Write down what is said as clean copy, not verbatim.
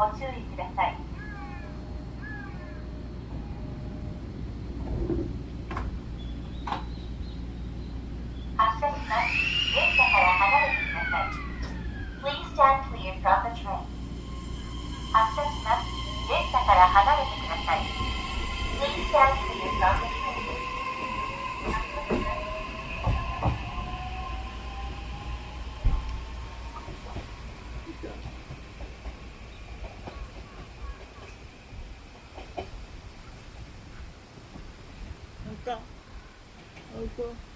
ご注意ください。発車します。電車から離れてください。Please stand clear from the train. 発車します。電車から離れてください。Please stand clear from the train. なんか、なんか。